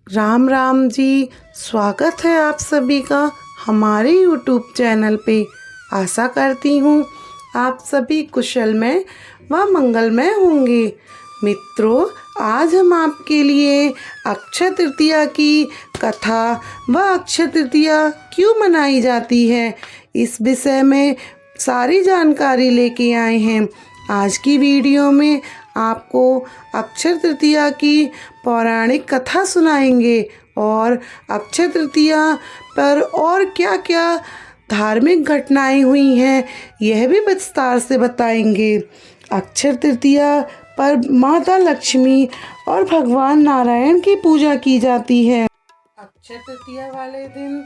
राम राम जी। स्वागत है आप सभी का हमारे YouTube चैनल पे। आशा करती हूँ आप सभी कुशलमय व मंगलमय होंगे। मित्रों, आज हम आपके लिए अक्षय तृतीया की कथा व अक्षय तृतीया क्यों मनाई जाती है, इस विषय में सारी जानकारी लेके आए हैं। आज की वीडियो में आपको अक्षय तृतीया की पौराणिक कथा सुनाएंगे और अक्षय तृतीया पर और क्या क्या धार्मिक घटनाएं हुई हैं यह भी विस्तार से बताएंगे। अक्षय तृतीया पर माता लक्ष्मी और भगवान नारायण की पूजा की जाती है। अक्षय तृतीया वाले दिन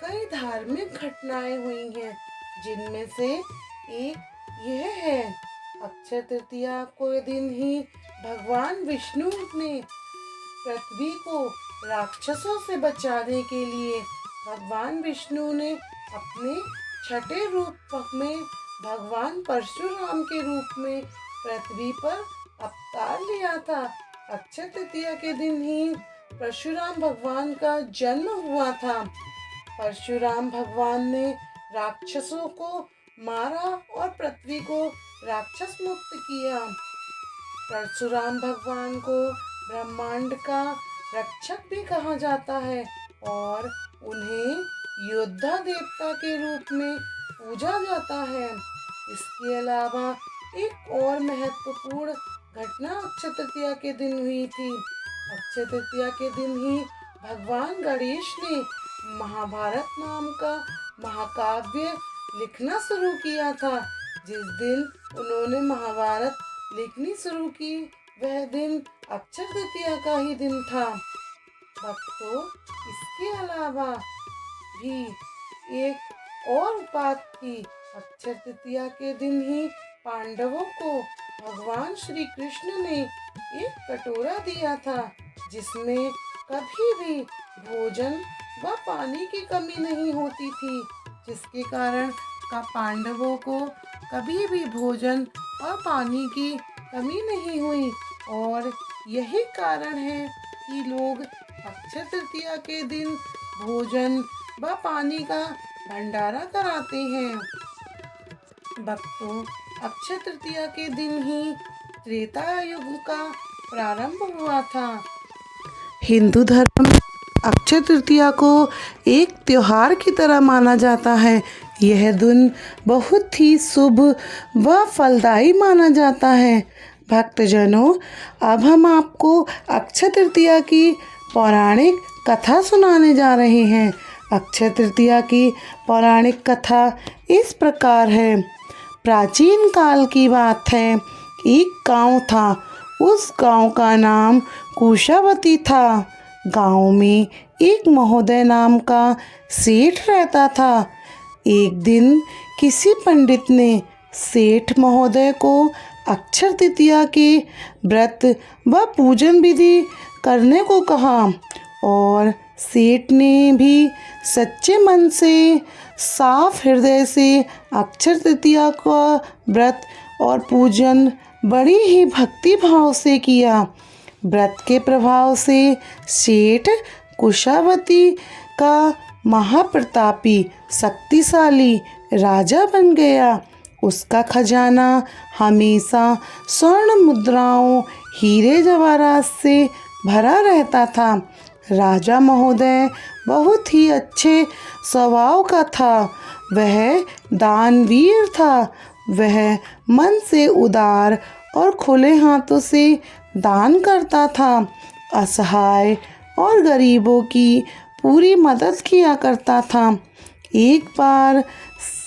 कई धार्मिक घटनाएं हुई हैं, जिनमें से एक यह है। अक्षय तृतीया को दिन ही भगवान विष्णु ने पृथ्वी को राक्षसों से बचाने के लिए भगवान विष्णु ने अपने छठे रूप में भगवान परशुराम के रूप में पृथ्वी पर अवतार लिया था। अक्षय तृतीया के दिन ही परशुराम भगवान का जन्म हुआ था। परशुराम भगवान ने राक्षसों को मारा और पृथ्वी को राक्षस मुक्त किया। परशुराम भगवान को ब्रह्मांड का रक्षक भी कहा जाता है और उन्हें योद्धा देवता के रूप में पूजा जाता है। इसके अलावा एक और महत्वपूर्ण घटना अक्षय तृतीया के दिन हुई थी। अक्षय तृतीया के दिन ही भगवान गणेश ने महाभारत नाम का महाकाव्य लिखना शुरू किया था। जिस दिन उन्होंने महाभारत लिखनी शुरू की वह दिन अक्षय तृतीया का ही दिन था। भक्तों, इसके अलावा भी एक और बात थी। अक्षय तृतीया के दिन ही पांडवों को भगवान श्री कृष्ण ने एक कटोरा दिया था, जिसमें कभी भी भोजन व पानी की कमी नहीं होती थी, जिसके कारण पांडवों को कभी भी भोजन और पानी की कमी नहीं हुई। और यही कारण है कि लोग अक्षय तृतीया के दिन भोजन व पानी का भंडारा कराते हैं। भक्तों, अक्षय तृतीया के दिन ही त्रेता युग का प्रारंभ हुआ था। हिंदू धर्म में अक्षय तृतीया को एक त्योहार की तरह माना जाता है। यह दिन बहुत ही शुभ व फलदायी माना जाता है। भक्तजनों, अब हम आपको अक्षय तृतीया की पौराणिक कथा सुनाने जा रहे हैं। अक्षय तृतीया की पौराणिक कथा इस प्रकार है। प्राचीन काल की बात है। एक गांव था। उस गांव का नाम कुशावती था। गांव में एक महोदय नाम का सेठ रहता था। एक दिन किसी पंडित ने सेठ महोदय को अक्षय तृतीया के व्रत व पूजन विधि करने को कहा और सेठ ने भी सच्चे मन से साफ हृदय से अक्षय तृतीया का व्रत और पूजन बड़ी ही भक्ति भाव से किया। व्रत के प्रभाव से सेठ कुशावती का महाप्रतापी शक्तिशाली राजा बन गया। उसका खजाना हमेशा स्वर्ण मुद्राओं, हीरे जवाहरात से भरा रहता था। राजा महोदय बहुत ही अच्छे स्वभाव का था। वह दानवीर था। वह मन से उदार और खुले हाथों से दान करता था। असहाय और गरीबों की पूरी मदद किया करता था। एक बार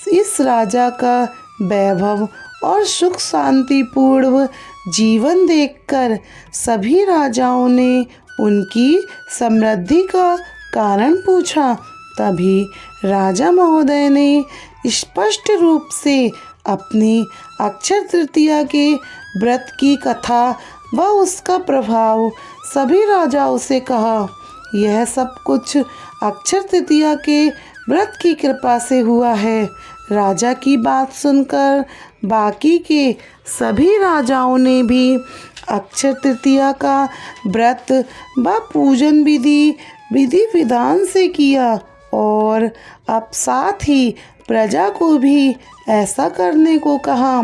इस राजा का वैभव और सुख शांतिपूर्ण जीवन देखकर सभी राजाओं ने उनकी समृद्धि का कारण पूछा। तभी राजा महोदय ने स्पष्ट रूप से अपनी अक्षय तृतीया के व्रत की कथा व उसका प्रभाव सभी राजाओं से कहा। यह सब कुछ अक्षय तृतीया के व्रत की कृपा से हुआ है। राजा की बात सुनकर बाकी के सभी राजाओं ने भी अक्षय तृतीया का व्रत व पूजन विधि विधान से किया और अब साथ ही प्रजा को भी ऐसा करने को कहा।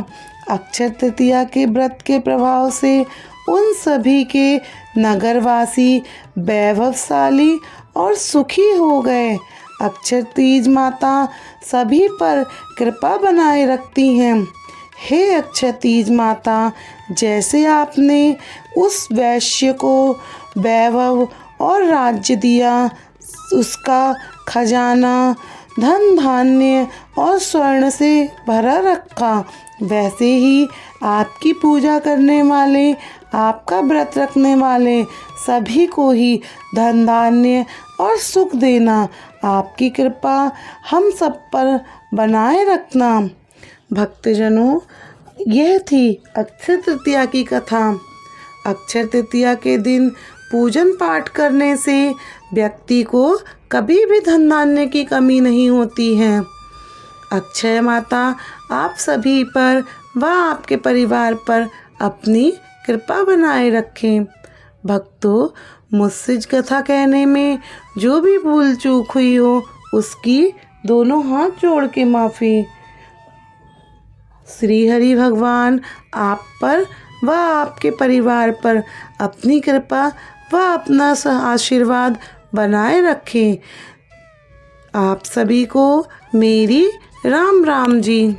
अक्षय तृतीया के व्रत के प्रभाव से उन सभी के नगरवासी वैभवशाली और सुखी हो गए। अक्षय तीज माता सभी पर कृपा बनाए रखती हैं। हे अक्षय तीज माता, जैसे आपने उस वैश्य को वैभव और राज्य दिया, उसका खजाना धन धान्य और स्वर्ण से भरा रखा, वैसे ही आपकी पूजा करने वाले, आपका व्रत रखने वाले सभी को ही धन धान्य और सुख देना। आपकी कृपा हम सब पर बनाए रखना। भक्तजनों, यह थी अक्षय तृतीया की कथा। अक्षय तृतीया के दिन पूजन पाठ करने से व्यक्ति को कभी भी धन धान्य की कमी नहीं होती है। अक्षय माता आप सभी पर व आपके परिवार पर अपनी कृपा बनाए रखें। भक्तों, मुझसे कथा कहने में जो भी भूल चूक हुई हो, उसकी दोनों हाथ जोड़ के माफ़ी। श्री हरि भगवान आप पर व आपके परिवार पर अपनी कृपा व अपना आशीर्वाद बनाए रखें। आप सभी को मेरी राम राम जी।